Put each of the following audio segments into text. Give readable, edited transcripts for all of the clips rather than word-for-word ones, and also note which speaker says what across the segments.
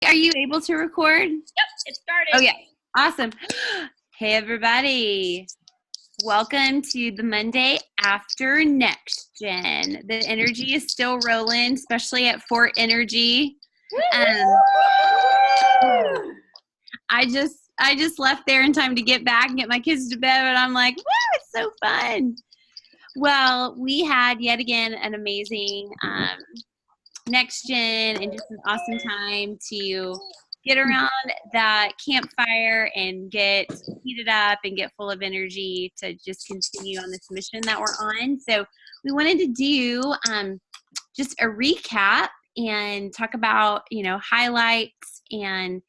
Speaker 1: Are you able to record?
Speaker 2: Yep, it started.
Speaker 1: Oh, yeah. Awesome. Hey, everybody. Welcome to the Monday after NextGen. The energy is still rolling, especially at Fort Energy. I just left there in time to get back and get my kids to bed, but I'm like, woo, it's so fun. Well, we had yet again an amazing NextGen and just an awesome time to get around that campfire and get heated up and get full of energy to just continue on this mission that we're on. So we wanted to do just a recap and talk about, highlights and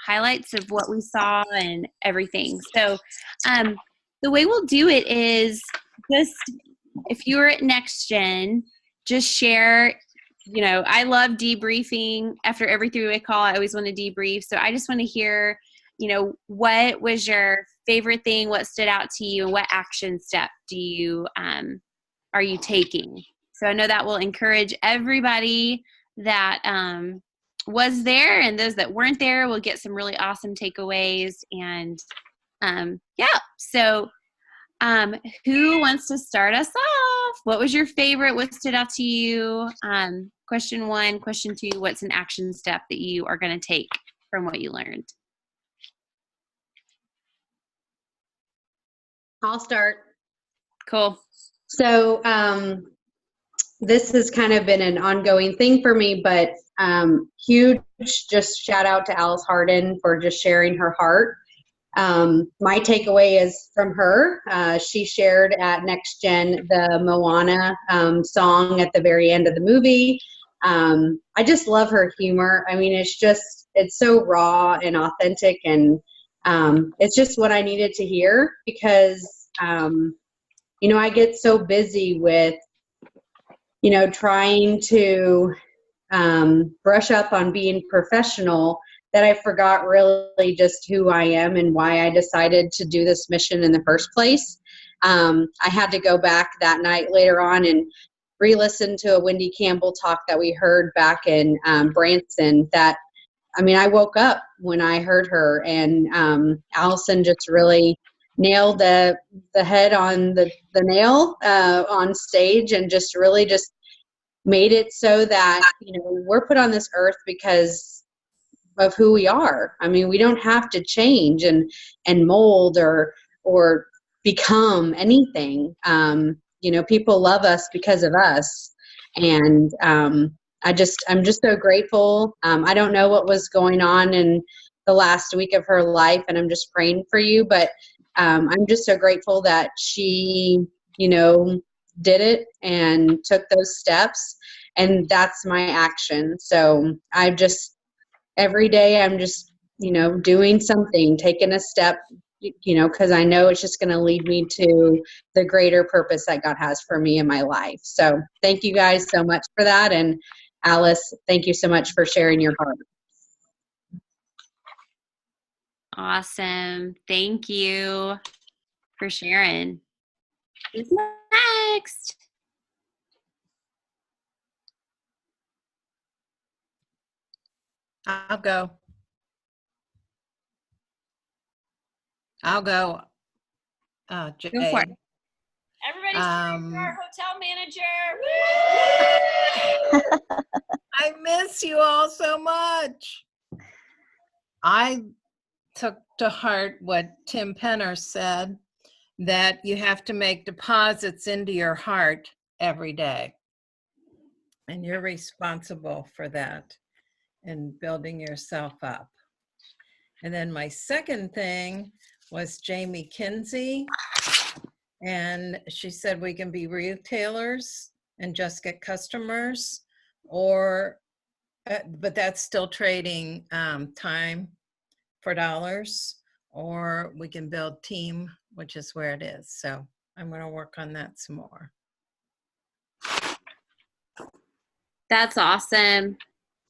Speaker 1: highlights of what we saw and everything. So the way we'll do it is just, if you were at NextGen, just share, I love debriefing after every three-way call. I always want to debrief. So I just want to hear, what was your favorite thing? What stood out to you? And what action step are you taking? So I know that will encourage everybody that was there, and those that weren't there will get some really awesome takeaways. And so who wants to start us off? What was your favorite? What stood out to you? Question 1. Question 2, what's an action step that you are going to take from what you learned?
Speaker 3: I'll start.
Speaker 1: Cool.
Speaker 3: So this has kind of been an ongoing thing for me, but huge just shout out to Alice Harden for just sharing her heart. My takeaway is from her. She shared at NextGen the Moana song at the very end of the movie. I just love her humor. I mean, it's so raw and authentic, and it's just what I needed to hear because, I get so busy with, trying to brush up on being professional that I forgot really just who I am and why I decided to do this mission in the first place. I had to go back that night later on and re-listen to a Wendy Campbell talk that we heard back in Branson I woke up when I heard her, and Allison just really nailed the head on the nail on stage, and just really just made it so that, we're put on this earth because of who we are. I mean, we don't have to change and mold or become anything. People love us because of us. And I'm just so grateful. I don't know what was going on in the last week of her life, and I'm just praying for you, but I'm just so grateful that she, did it and took those steps, and that's my action. So every day I'm just, doing something, taking a step, because I know it's just going to lead me to the greater purpose that God has for me in my life. So thank you guys so much for that. And Alice, thank you so much for sharing your heart.
Speaker 1: Awesome. Thank you for sharing. Who's next?
Speaker 4: I'll go. Jay.
Speaker 1: Go for it.
Speaker 2: Everybody's cheering for our hotel manager.
Speaker 4: I miss you all so much. I took to heart what Tim Penner said, that you have to make deposits into your heart every day. And you're responsible for that and building yourself up. And then my second thing was Jamie Kinsey. And she said we can be retailers and just get customers, but that's still trading time for dollars, or we can build team, which is where it is. So I'm going to work on that some more.
Speaker 1: That's awesome.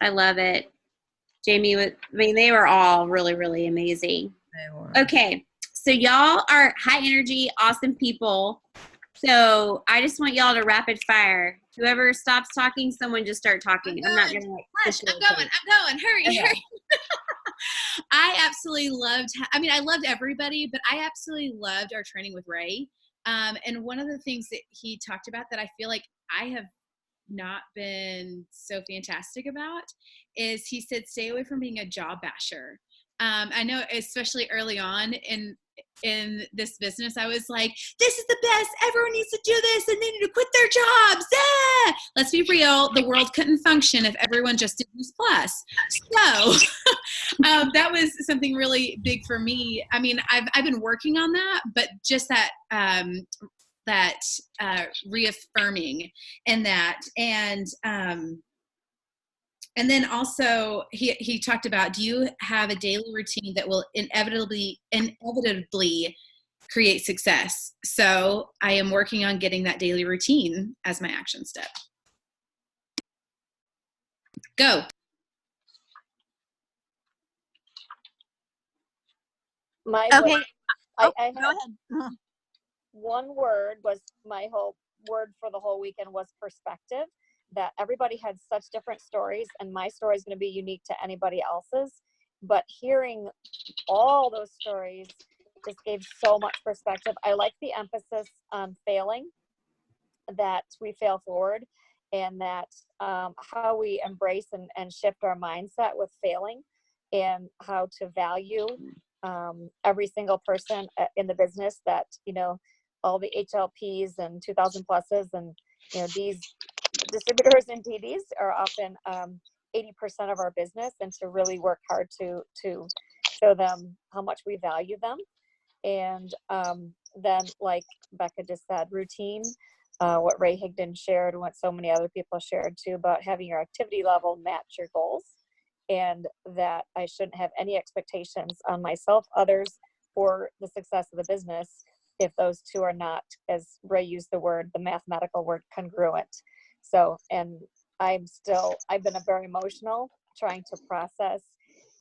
Speaker 1: I love it. Jamie, they were all really, really amazing.
Speaker 4: They were.
Speaker 1: Okay. So y'all are high energy, awesome people. So I just want y'all to rapid fire Whoever stops talking, someone just start talking. I'm not gonna
Speaker 5: I'm going. Hurry,
Speaker 1: Okay.
Speaker 5: hurry. I absolutely loved, I loved everybody, but I absolutely loved our training with Ray. And one of the things that he talked about that I feel like I have not been so fantastic about is he said, stay away from being a job basher. I know, especially early on in this business, I was like, this is the best. Everyone needs to do this and they need to quit their jobs. Ah! Let's be real. The world couldn't function if everyone just did this plus. So that was something really big for me. I mean, I've been working on that, but just that, reaffirming in that. And then also he talked about, do you have a daily routine that will inevitably create success? So I am working on getting that daily routine as my action step. Go.
Speaker 2: Okay.
Speaker 6: I
Speaker 2: Go
Speaker 6: had
Speaker 2: ahead.
Speaker 6: one word was my whole word for the whole weekend was perspective, that everybody had such different stories and my story is going to be unique to anybody else's, but hearing all those stories just gave so much perspective. I like the emphasis on failing, that we fail forward, and that how we embrace and shift our mindset with failing, and how to value every single person in the business, that, all the HLPs and 2000 pluses and, these distributors and DDs are often 80% of our business, and to really work hard to show them how much we value them. And then, like Becca just said, routine, what Ray Higdon shared, and what so many other people shared too, about having your activity level match your goals, and that I shouldn't have any expectations on myself, others, or the success of the business if those two are not, as Ray used the mathematical word, congruent. So, and I've been very emotional trying to process.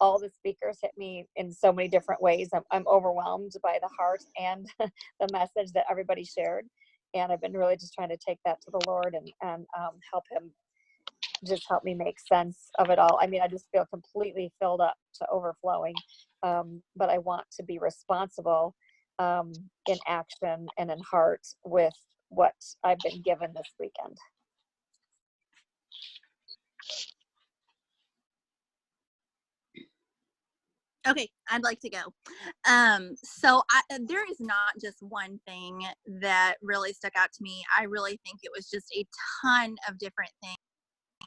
Speaker 6: All the speakers hit me in so many different ways. I'm overwhelmed by the heart and the message that everybody shared. And I've been really just trying to take that to the Lord and help him just help me make sense of it all. I mean, I just feel completely filled up to overflowing. But I want to be responsible in action and in heart with what I've been given this weekend.
Speaker 2: Okay, I'd like to go. So there is not just one thing that really stuck out to me. I really think it was just a ton of different things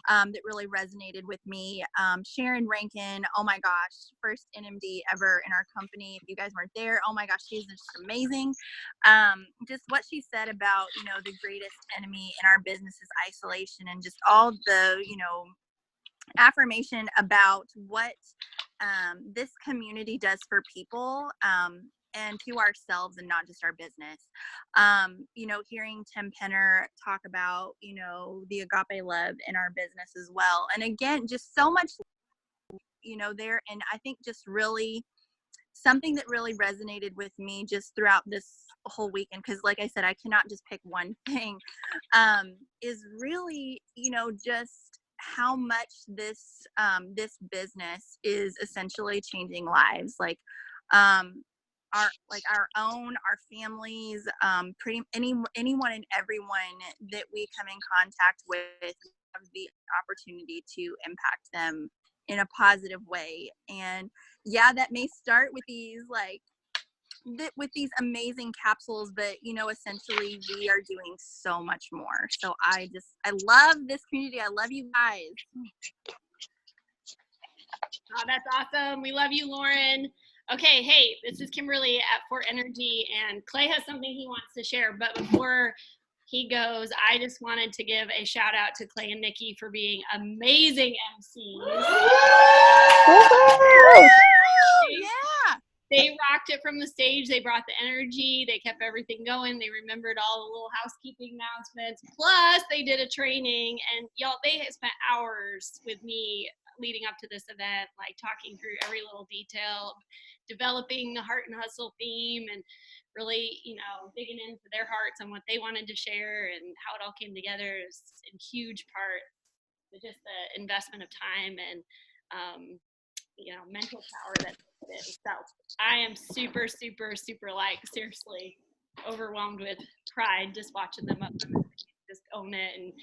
Speaker 2: that really resonated with me. Sharon Rankin, oh my gosh, first NMD ever in our company. If you guys weren't there, oh my gosh, she's just amazing. Just what she said about, the greatest enemy in our business is isolation, and just all the, affirmation about what this community does for people and to ourselves, and not just our business. Hearing Tim Penner talk about, the agape love in our business as well. And again, just so much, there. And I think just really something that really resonated with me just throughout this whole weekend, because like I said, I cannot just pick one thing, is really, just how much this business is essentially changing lives, like our own, our families, anyone and everyone that we come in contact with, have the opportunity to impact them in a positive way. And yeah, that may start with these with these amazing capsules, but essentially we are doing so much more. So I love this community. I love you guys. Oh, that's awesome. We love you, Lauren. Okay, hey, this is Kimberly at Fort Energy, and Clay has something he wants to share. But before he goes, I just wanted to give a shout out to Clay and Nikki for being amazing MCs.
Speaker 1: Yeah.
Speaker 2: They rocked it from the stage. They brought the energy. They kept everything going. They remembered all the little housekeeping announcements. Plus, they did a training, and y'all, they spent hours with me
Speaker 7: leading up to this event, like talking through every little detail, developing the Heart and Hustle theme, and really, digging into their hearts and what they wanted to share and how it all came together is a huge part of just the investment of time and, mental power that it is. So I am super, super, super, seriously overwhelmed with pride just watching them up and just own it. And,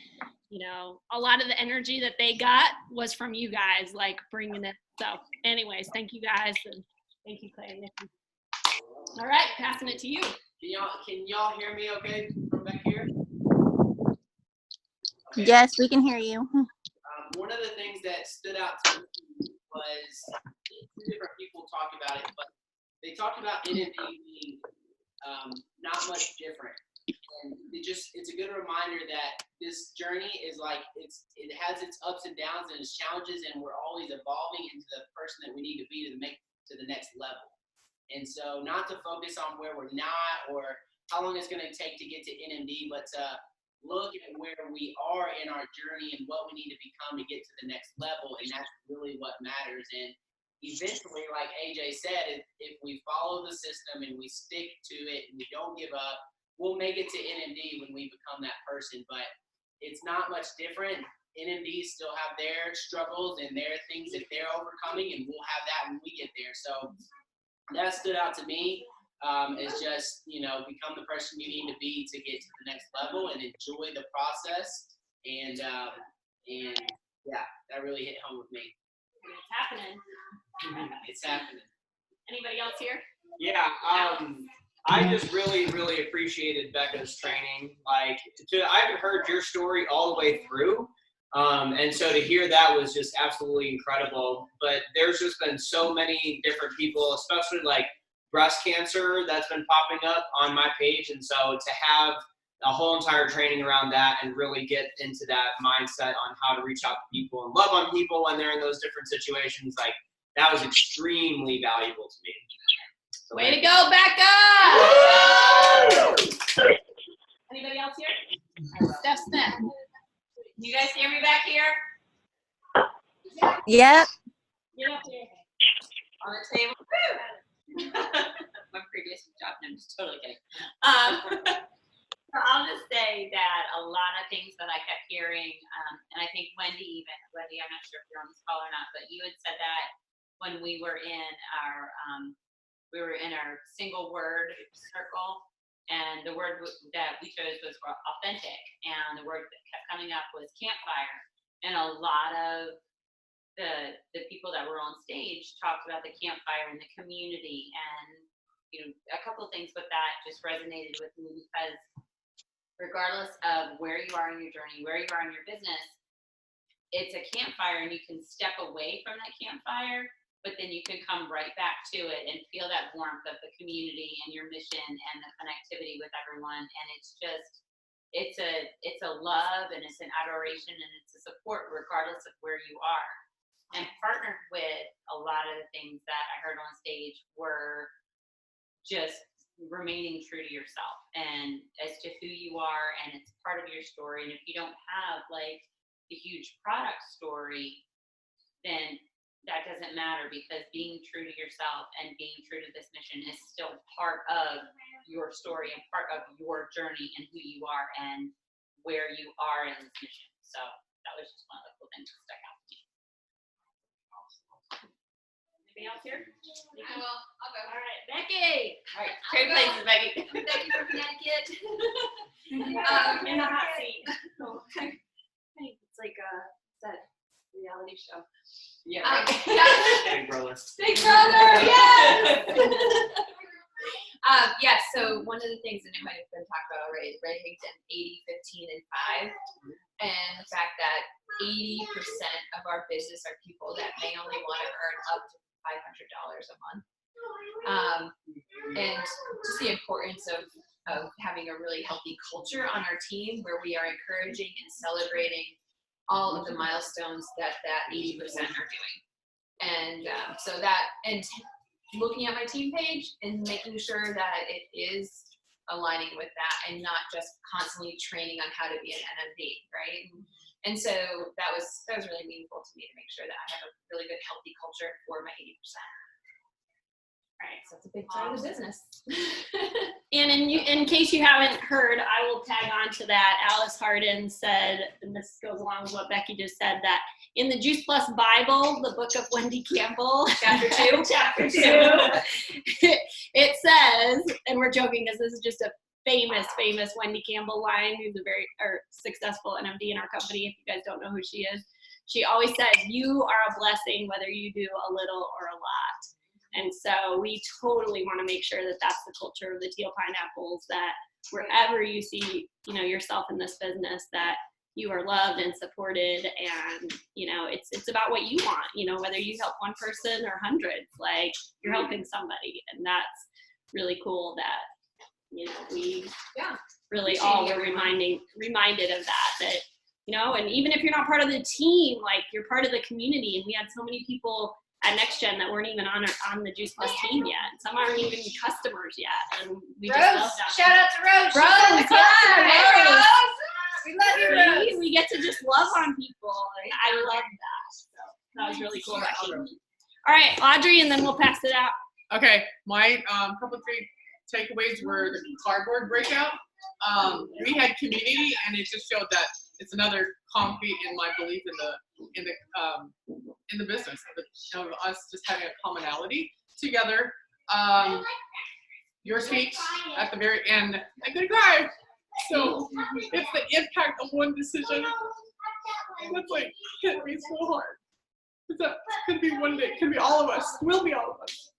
Speaker 7: a lot of the energy that they got was from you guys, bringing it. So anyways, thank you guys. And thank you, Clay and Nikki. All right, passing it to you.
Speaker 8: Can y'all hear me okay from back here?
Speaker 2: Okay. Yes, we can hear you.
Speaker 8: One of the things that stood out to me was, two different people talked about it, but they talked about NMD being not much different. And it's a good reminder that this journey is it has its ups and downs and its challenges, and we're always evolving into the person that we need to be to make to the next level. And so not to focus on where we're not or how long it's going to take to get to NMD, but to look at where we are in our journey and what we need to become to get to the next level. And that's really what matters. And eventually, like AJ said, if we follow the system and we stick to it and we don't give up, we'll make it to NMD when we become that person. But it's not much different. NMDs still have their struggles and their things that they're overcoming, and we'll have that when we get there. So that stood out to me. Is just, become the person you need to be to get to the next level and enjoy the process. And yeah, that really hit home with me.
Speaker 7: It's happening.
Speaker 8: It's happening.
Speaker 7: Anybody else here?
Speaker 9: Yeah, I just really, really appreciated Becca's training. I haven't heard your story all the way through. And so to hear that was just absolutely incredible. But there's just been so many different people, especially breast cancer that's been popping up on my page. And so to have a whole entire training around that and really get into that mindset on how to reach out to people and love on people when they're in those different situations, that was extremely valuable to me. So
Speaker 7: way to go, Becca! Anybody else here? Steph Smith. You guys hear me back here?
Speaker 2: Yep.
Speaker 7: Get up here.
Speaker 10: On the table. My previous job, no, I'm just totally kidding. So I'll just say that a lot of things that I kept hearing, and I think Wendy, I'm not sure if you're on this call or not, but you had said that when we were in our single word circle, and the word that we chose was authentic, and the word that kept coming up was campfire, and a lot of the people that were on stage talked about the campfire and the community, and a couple of things with that just resonated with me, because regardless of where you are in your journey, where you are in your business, it's a campfire, and you can step away from that campfire, but then you can come right back to it and feel that warmth of the community and your mission and the connectivity with everyone. And it's a love, and it's an adoration, and it's a support regardless of where you are. And partnered with a lot of the things that I heard on stage were just remaining true to yourself and as to who you are, and it's part of your story. And if you don't have the huge product story, then that doesn't matter, because being true to yourself and being true to this mission is still part of your story and part of your journey and who you are and where you are in this mission. So that was just one of the cool things that stuck out to me. Anybody else here? I will. I'll go.
Speaker 7: All right, Becky.
Speaker 10: All right, trade places, Becky.
Speaker 5: Becky from Connecticut.
Speaker 7: In the hot seat.
Speaker 10: It's like that reality show.
Speaker 9: Yeah.
Speaker 10: Yeah.
Speaker 9: Big brother.
Speaker 10: Big brother, yes! Yes, so one of the things, and it might have been talked about already, right, LinkedIn 80, 15, and 5. And the fact that 80% of our business are people that may only want to earn up to $500 a month. And just the importance of having a really healthy culture on our team where we are encouraging and celebrating all of the milestones that 80% are doing. And so that, and looking at my team page and making sure that it is aligning with that and not just constantly training on how to be an NMD, right?
Speaker 11: And so that was really meaningful to me to make sure that I have a really good, healthy culture for my 80%. Right, so it's a big part of the business.
Speaker 7: And in case you haven't heard, I will tag on to that. Alice Harden said, and this goes along with what Becky just said, that in the Juice Plus Bible, the book of Wendy Campbell, chapter 2, it says, and we're joking because this is just a famous Wendy Campbell line, who's a very successful NMD in our company. If you guys don't know who she is, she always says, you are a blessing whether you do a little or a lot. And so we totally want to make sure that that's the culture of the Teal Pineapples, that wherever you see, yourself in this business, that you are loved and supported, and, it's about what you want, whether you help one person or hundreds, like you're helping somebody. And that's really cool that, we really all were reminded of that, and even if you're not part of the team, like you're part of the community. And we had so many people at NextGen that weren't even on the Juice Plus team yet. Some aren't even customers yet. And we
Speaker 11: Rose,
Speaker 7: just love them.
Speaker 11: shout out to Rose.
Speaker 7: Rose,
Speaker 11: Hey, Rose. We love you, Rose.
Speaker 7: We get to just love on people. And I love that. So that was really cool. All right, Audrey, and then we'll pass it out.
Speaker 12: Okay, my couple of three takeaways were the cardboard breakout. We had community, and it just showed that it's another concrete in my belief in the business of us just having a commonality together. Your speech at the very end, I'm gonna cry. So it's the impact of one decision that's like hit me so hard. That could be one day, could be all of us, will be all of us.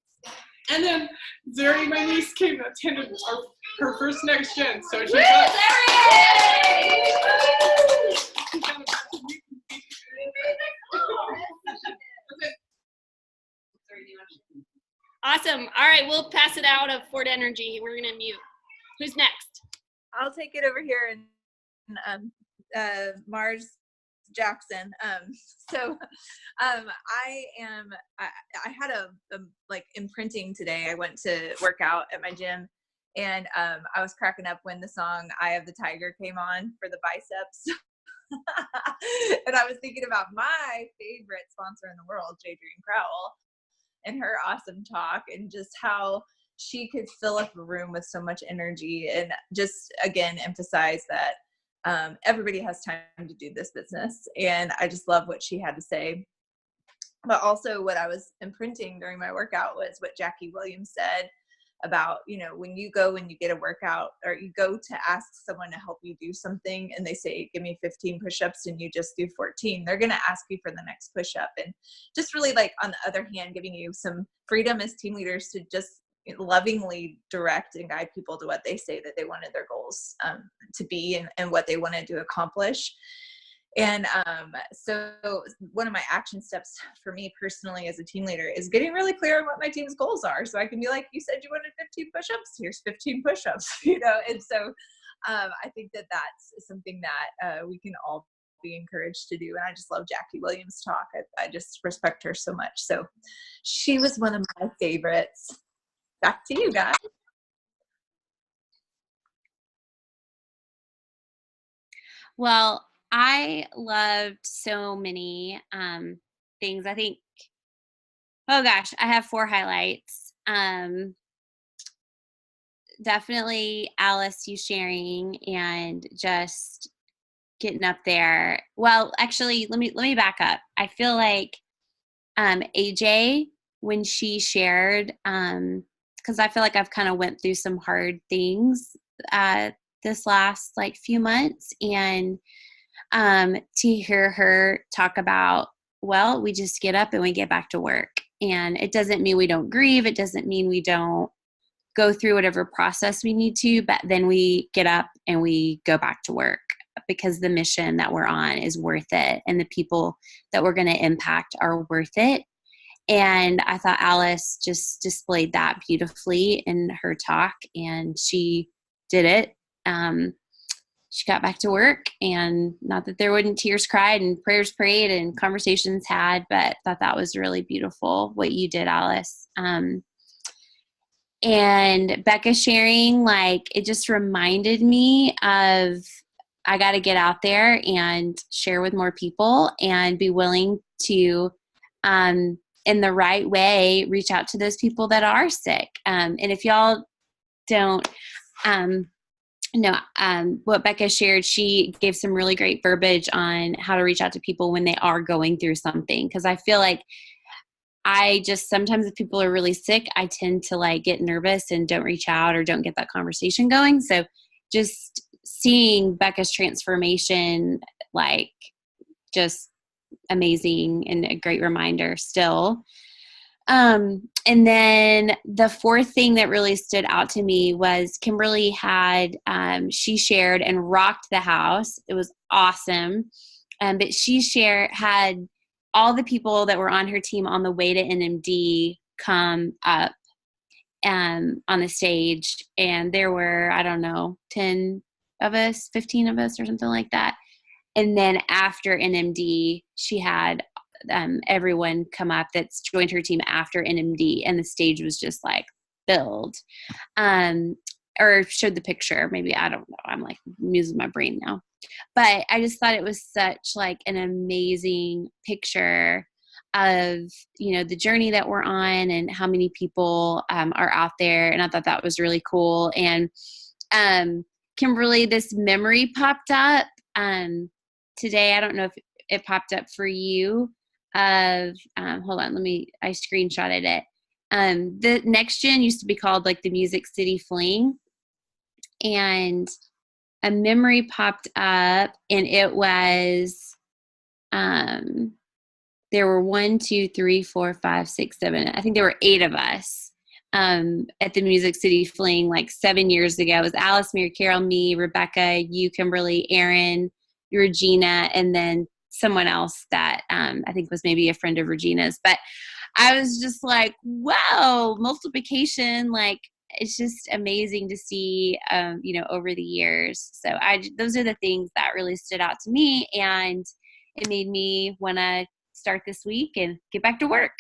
Speaker 12: And then Zeri, my niece, came and attended her first NextGen, so she got
Speaker 7: Awesome. All right, we'll pass it out of Ford Energy. We're gonna mute. Who's next?
Speaker 2: I'll take it over here and Mars Jackson. I had a like imprinting today. I went to work out at my gym, and I was cracking up when the song "Eye of the Tiger" came on for the biceps. And I was thinking about my favorite sponsor in the world, Jadrian Crowell, and her awesome talk, and just how she could fill up a room with so much energy, and just again emphasize that everybody has time to do this business. And I just love what she had to say. But also what I was imprinting during my workout was what Jackie Williams said about, when you go and you get a workout, or you go to ask someone to help you do something and they say, give me 15 push-ups, and you just do 14, they're going to ask you for the next push-up. And just really, like, on the other hand, giving you some freedom as team leaders to just lovingly direct and guide people to what they say that they wanted their goals to be, and what they wanted to accomplish. And so one of my action steps for me personally as a team leader is getting really clear on what my team's goals are. So I can be like, you said you wanted 15 push-ups, here's 15 push-ups, and so I think that that's something that we can all be encouraged to do. And I just love Jackie Williams' talk. I just respect her so much. So she was one of my favorites. Back to you guys.
Speaker 1: Well, I loved so many things. I think, oh gosh, I have 4 highlights. Definitely Alice, you sharing and just getting up there. Well, actually, let me back up. I feel like AJ, when she shared, because I feel like I've kind of went through some hard things this last few months, and to hear her talk about, well, we just get up and we get back to work. And it doesn't mean we don't grieve. It doesn't mean we don't go through whatever process we need to, but then we get up and we go back to work, because the mission that we're on is worth it, and the people that we're going to impact are worth it. And I thought Alice just displayed that beautifully in her talk, and she did it. She got back to work, and not that there wasn't tears cried and prayers prayed and conversations had, but I thought that was really beautiful what you did, Alice. And Becca sharing, it just reminded me of I got to get out there and share with more people and be willing to, in the right way, reach out to those people that are sick. And if y'all don't know what Becca shared, she gave some really great verbiage on how to reach out to people when they are going through something. Because I feel like sometimes if people are really sick, I tend to like get nervous and don't reach out or don't get that conversation going. So just seeing Becca's transformation, like just amazing and a great reminder still. And then the fourth thing that really stood out to me was Kimberly had, she shared and rocked the house. It was awesome. But she had all the people that were on her team on the way to NMD come up on the stage. And there were, I don't know, 10 of us, 15 of us or something like that. And then after NMD, she had everyone come up that's joined her team after NMD, and the stage was just like filled. Or showed the picture. Maybe, I don't know. I'm like using my brain now. But I just thought it was such like an amazing picture of, the journey that we're on and how many people are out there. And I thought that was really cool. And Kimberly, this memory popped up today. I don't know if it popped up for you. Hold on, I screenshotted it. The NextGen used to be called like the Music City Fling. And a memory popped up, and it was, there were 1, 2, 3, 4, 5, 6, 7. I think there were 8 of us at the Music City Fling like 7 years ago. It was Alice, Mary Carol, me, Rebecca, you, Kimberly, Aaron, Regina, and then someone else that I think was maybe a friend of Regina's. But I was just like, wow, multiplication, like it's just amazing to see, over the years. So those are the things that really stood out to me, and it made me want to start this week and get back to work.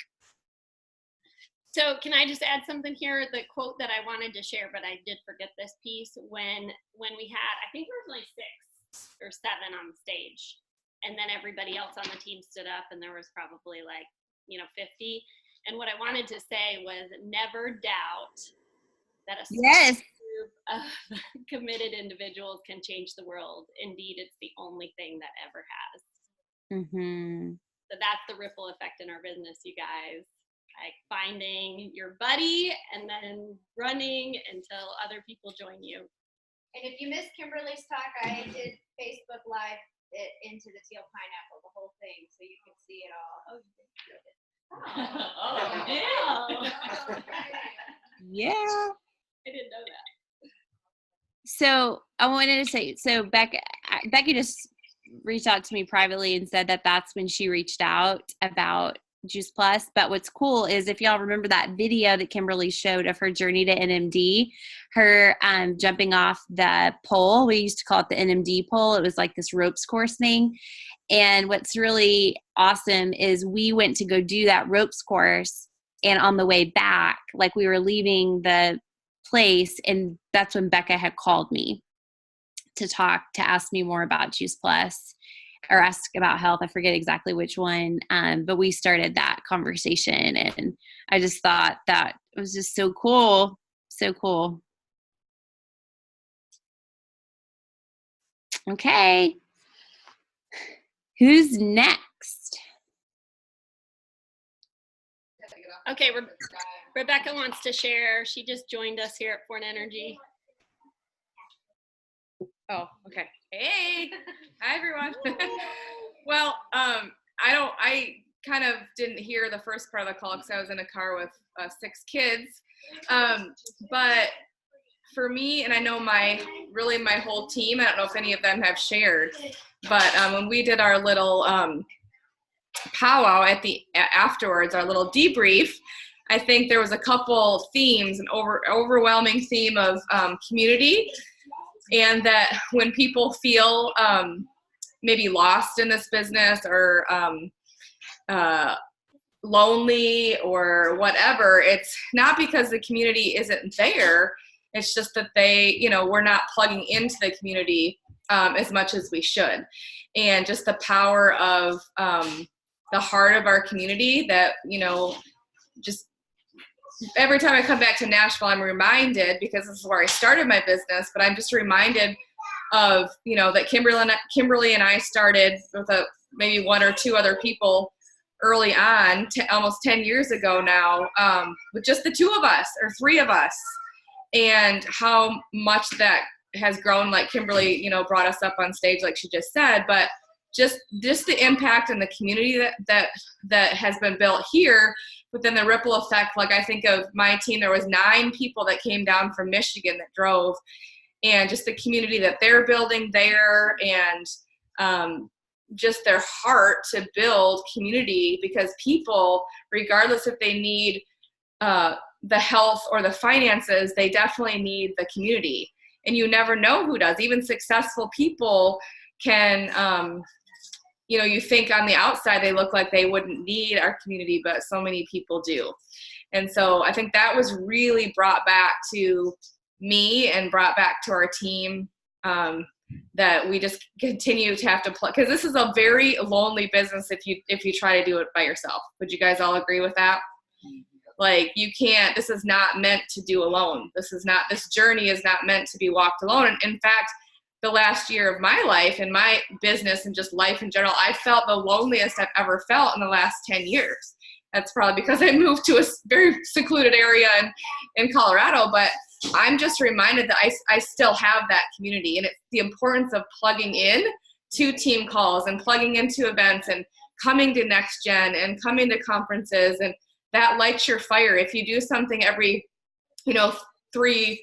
Speaker 7: So can I just add something here? The quote that I wanted to share, but I did forget this piece, when we had, I think there was only 6 or 7 on stage, and then everybody else on the team stood up, and there was probably like 50. And what I wanted to say was, never doubt that a
Speaker 1: yes.
Speaker 7: group of committed individuals can change the world. Indeed, it's the only thing that ever has.
Speaker 1: Mm-hmm.
Speaker 7: So that's the ripple effect in our business, you guys. Like finding your buddy and then running until other people join you.
Speaker 11: And if you missed Kimberly's talk, I did Facebook Live it into the Teal Pineapple, the whole thing, so you can see it all.
Speaker 1: Yeah.
Speaker 7: I didn't know that.
Speaker 1: So I wanted to say, Becky just reached out to me privately and said that that's when she reached out about Juice Plus. But what's cool is, if y'all remember that video that Kimberly showed of her journey to NMD, her jumping off the pole, we used to call it the NMD pole. It was like this ropes course thing. And what's really awesome is we went to go do that ropes course, and on the way back, like we were leaving the place, and that's when Becca had called me to ask me more about Juice Plus, or ask about health. I forget exactly which one, but we started that conversation, and I just thought that it was just so cool. So cool. Okay. Who's next?
Speaker 7: Okay, Rebecca wants to share. She just joined us here at Foreign Energy.
Speaker 13: Oh, okay. Hey, hi everyone. Well, I kind of didn't hear the first part of the call because I was in a car with 6 kids. But for me, and I know my whole team, I don't know if any of them have shared, but when we did our little powwow afterwards, our little debrief, I think there was a couple themes, an overwhelming theme of community, and that when people feel maybe lost in this business, or lonely or whatever, it's not because the community isn't there. It's just that we're not plugging into the community as much as we should. And just the power of the heart of our community that, just every time I come back to Nashville, I'm reminded, because this is where I started my business, but I'm just reminded of, that Kimberly and I started with maybe one or two other people early on, almost 10 years ago now, with just the two of us or three of us, and how much that has grown. Like Kimberly, brought us up on stage, like she just said, but just the impact in the community that has been built here, but then the ripple effect. Like I think of my team, there was 9 people that came down from Michigan that drove, and just the community that they're building there, and just their heart to build community, because people, regardless if they need the health or the finances, they definitely need the community. And you never know who does. Even successful people can, you think on the outside they look like they wouldn't need our community, but so many people do. And so I think that was really brought back to me and brought back to our team, that we just continue to have to play, because this is a very lonely business if you try to do it by yourself. Would you guys all agree with that? Like, you can't, this is not meant to do alone. This journey is not meant to be walked alone. And in fact, the last year of my life and my business and just life in general, I felt the loneliest I've ever felt in the last 10 years. That's probably because I moved to a very secluded area in Colorado, but I'm just reminded that I still have that community, and it's the importance of plugging in to team calls and plugging into events and coming to NextGen and coming to conferences, and that lights your fire. If you do something every, 2-3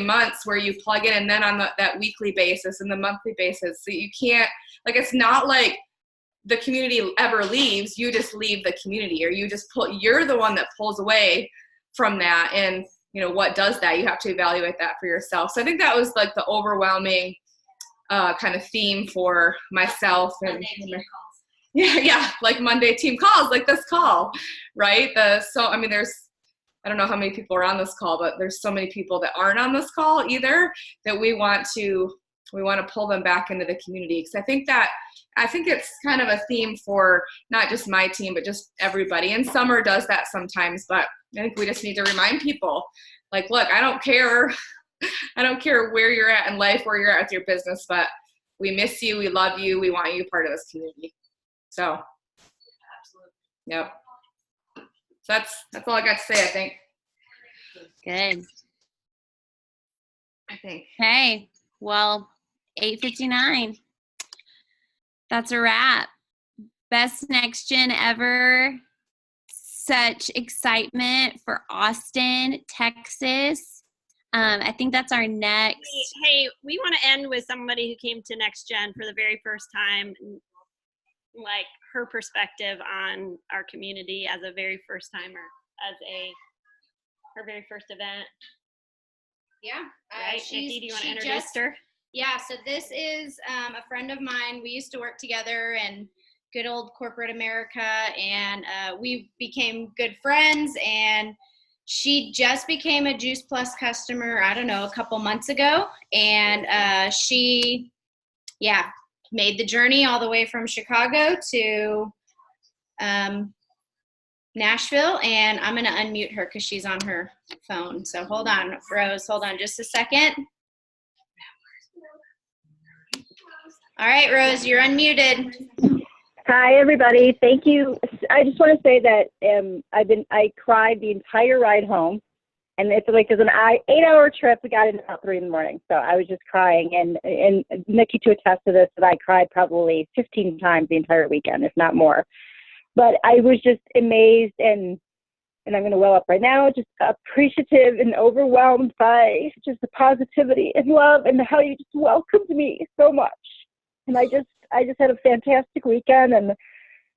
Speaker 13: months where you plug in, and then on that weekly basis and the monthly basis, so you can't, like, it's not like the community ever leaves, you just leave the community, or you're the one that pulls away from that. And what does that? You have to evaluate that for yourself. So I think that was like the overwhelming kind of theme for myself. And yeah, like Monday team calls, like this call, right? There's, I don't know how many people are on this call, but there's so many people that aren't on this call either, that we want to pull them back into the community. Because I think it's kind of a theme for not just my team, but just everybody. And Summer does that sometimes, but I think we just need to remind people, like, look, I don't care where you're at in life, where you're at with your business, but we miss you, we love you, we want you part of this community. So, absolutely. Yep. So that's all I got to say, I think.
Speaker 1: Good.
Speaker 13: I think.
Speaker 1: Okay. Well, 8:59. That's a wrap. Best NextGen ever. Such excitement for Austin, Texas. I think that's our next.
Speaker 7: Hey, we want to end with somebody who came to NextGen for the very first time, like her perspective on our community as a very first timer, her very first event.
Speaker 14: Yeah.
Speaker 7: Right, Nikki, do you want to introduce her?
Speaker 14: Yeah, so this is a friend of mine. We used to work together in good old corporate America, and we became good friends, and she just became a Juice Plus customer, I don't know, a couple months ago, and she made the journey all the way from Chicago to Nashville, and I'm going to unmute her because she's on her phone. So hold on, Rose, hold on just a second. All right, Rose, you're unmuted.
Speaker 15: Hi, everybody. Thank you. I just want to say that I cried the entire ride home, and it's like there's an 8-hour trip. We got in about 3 a.m. So I was just crying, and Nikki to attest to this, that I cried probably 15 times the entire weekend, if not more. But I was just amazed, and I'm going to well up right now, just appreciative and overwhelmed by just the positivity and love and how you just welcomed me so much. And I just had a fantastic weekend, and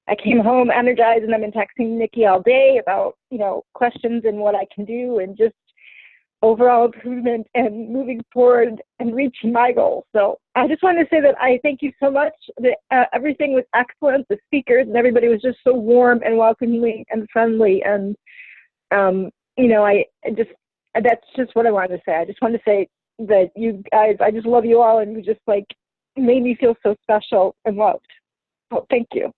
Speaker 15: I came home energized, and I've been texting Nikki all day about, questions and what I can do, and just overall improvement and moving forward and reaching my goals. So I just wanted to say that I thank you so much. Everything was excellent. The speakers and everybody was just so warm and welcoming and friendly. And, that's just what I wanted to say. I just wanted to say that you guys, I just love you all, and you just like made me feel so special and loved. So thank you.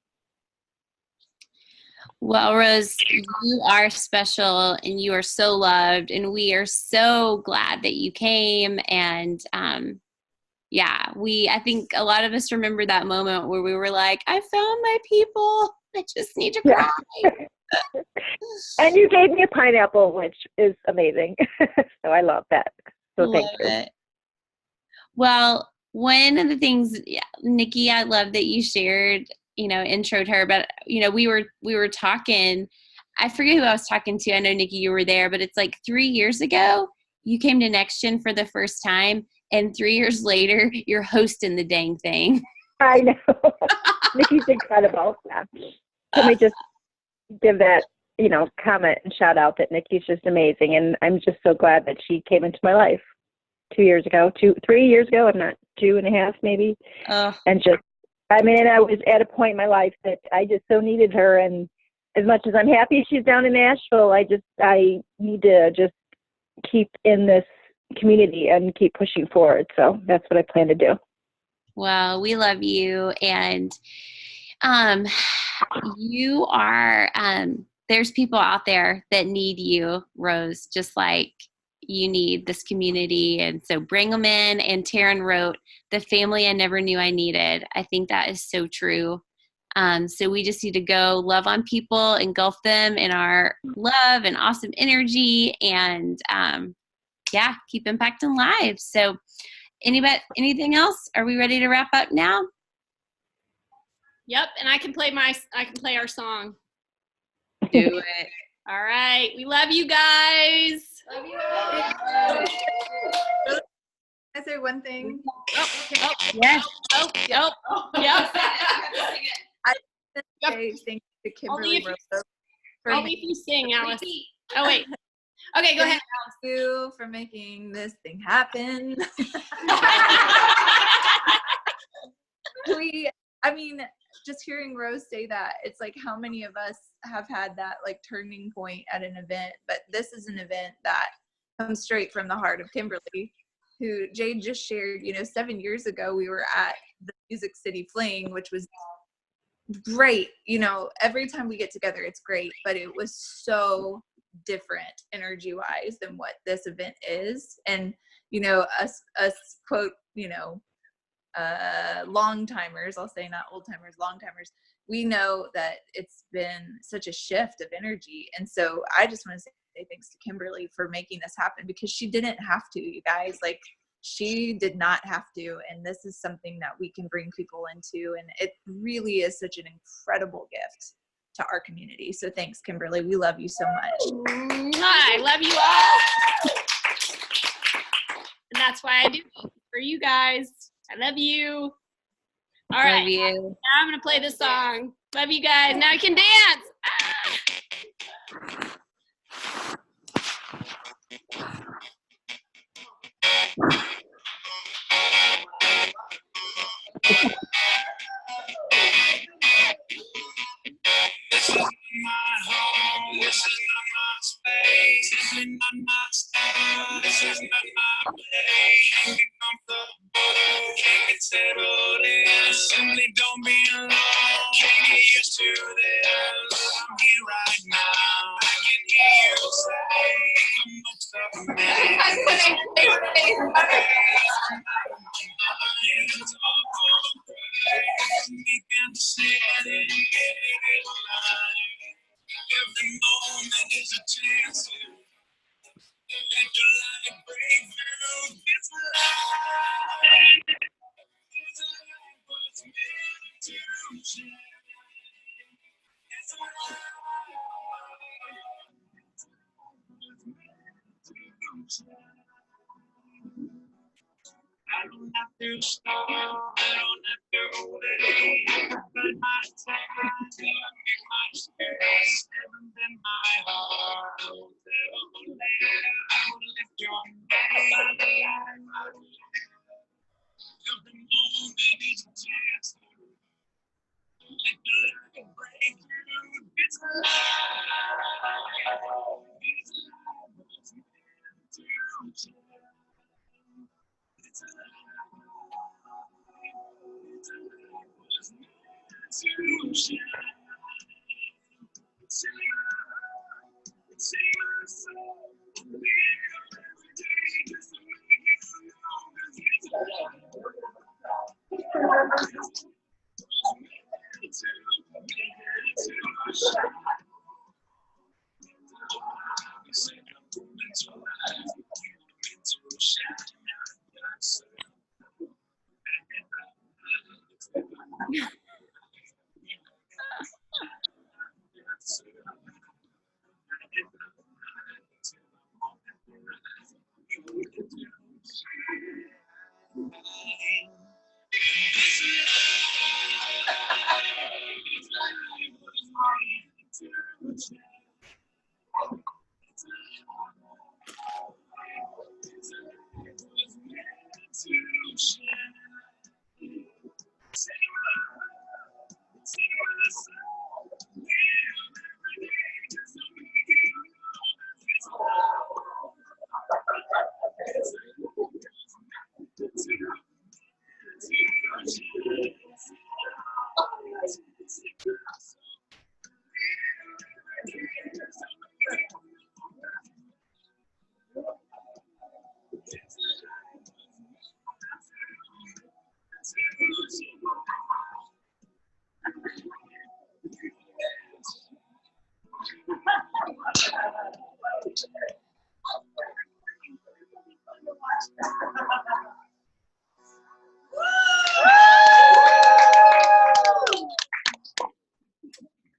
Speaker 1: Well, Rose, you are special and you are so loved, and we are so glad that you came. And yeah, I think a lot of us remember that moment where we were like, I found my people. I just need to cry.
Speaker 15: Yeah. And you gave me a pineapple, which is amazing. So I love that. So thank you.
Speaker 1: It. Well, one of the things, Nikki, I love that you shared, introed her, but we were talking, I forget who I was talking to. I know, Nikki, you were there, but it's like 3 years ago, you came to NextGen for the first time, and 3 years later, you're hosting the dang thing.
Speaker 15: I know. Nikki's incredible. Yeah. Let me just give that, comment and shout out that Nikki's just amazing. And I'm just so glad that she came into my life 3 years ago, 3 years ago. I'm not 2.5 maybe. And just, and I was at a point in my life that I just so needed her. And as much as I'm happy she's down in Nashville, I need to just keep in this community and keep pushing forward. So that's what I plan to do.
Speaker 1: Well, we love you. And you are, there's people out there that need you, Rose, just like you need this community. And so bring them in. And Taryn wrote, the family I never knew I needed. I think that is so true. So we just need to go love on people, engulf them in our love and awesome energy, and keep impacting lives. So anything else? Are we ready to wrap up now?
Speaker 7: Yep, and I can play our song.
Speaker 1: Do it.
Speaker 7: All right. We love you guys.
Speaker 2: Love you. Can I say one thing?
Speaker 1: Yes.
Speaker 7: Yep.
Speaker 2: I say thank you to Kimberly Rose.
Speaker 7: Only if you sing, Alice. Oh, wait. Okay, go ahead.
Speaker 2: Thank you for making this thing happen. Just hearing Rose say that, it's like how many of us have had that like turning point at an event, but this is an event that comes straight from the heart of Kimberly, who Jade just shared, 7 years ago, we were at the Music City Fling, which was great. Every time we get together, it's great, but it was so different energy wise than what this event is. And, us quote, long timers, I'll say, not old timers, long timers, we know that it's been such a shift of energy. And so I just want to say thanks to Kimberly for making this happen, because she didn't have to, you guys. Like, she did not have to, and this is something that we can bring people into, and it really is such an incredible gift to our community. So thanks, Kimberly. We love you so much.
Speaker 7: I love you all. And that's why I do it for you guys. I love you. All right.
Speaker 1: Love you.
Speaker 7: Now I'm going to play this song. Love you guys. Now you can dance. This is not my home. This is not my space. This is not my style. This is not my place. Can't get comfortable. Can't get settled in. Simply don't be alone. Can't get used to this. I'm here right now. I can hear you say the most of me. We can sit and get it alive. Every moment is a chance to let your light break through. It's alive. It's alive, what's meant to shine. It's alive. What's meant to shine. I don't have to stop, I don't have to wait. I put my time to make my space. Heaven in my heart, I will tell you, I will lift your name. Every moment is a chance to let the light break through. It's alive. It's alive. It's meant to shine.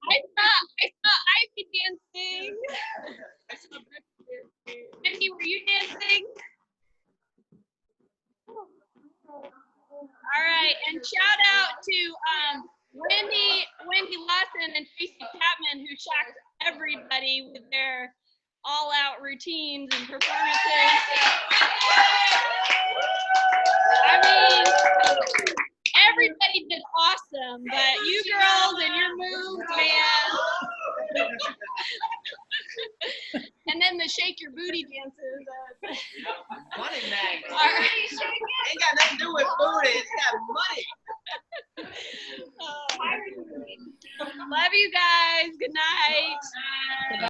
Speaker 7: I saw Ivy dancing. Vicky, were you dancing? All right, and shout out to Wendy Lawson and Tracy Chapman, who shocked everybody with their all-out routines and performances. I mean, everybody did awesome, but you girls and your moves, man. And then the shake your booty dances.
Speaker 9: Money magnet.
Speaker 7: All right.
Speaker 9: Ain't got nothing to do with booty. It's got money.
Speaker 7: Love you guys. Good night.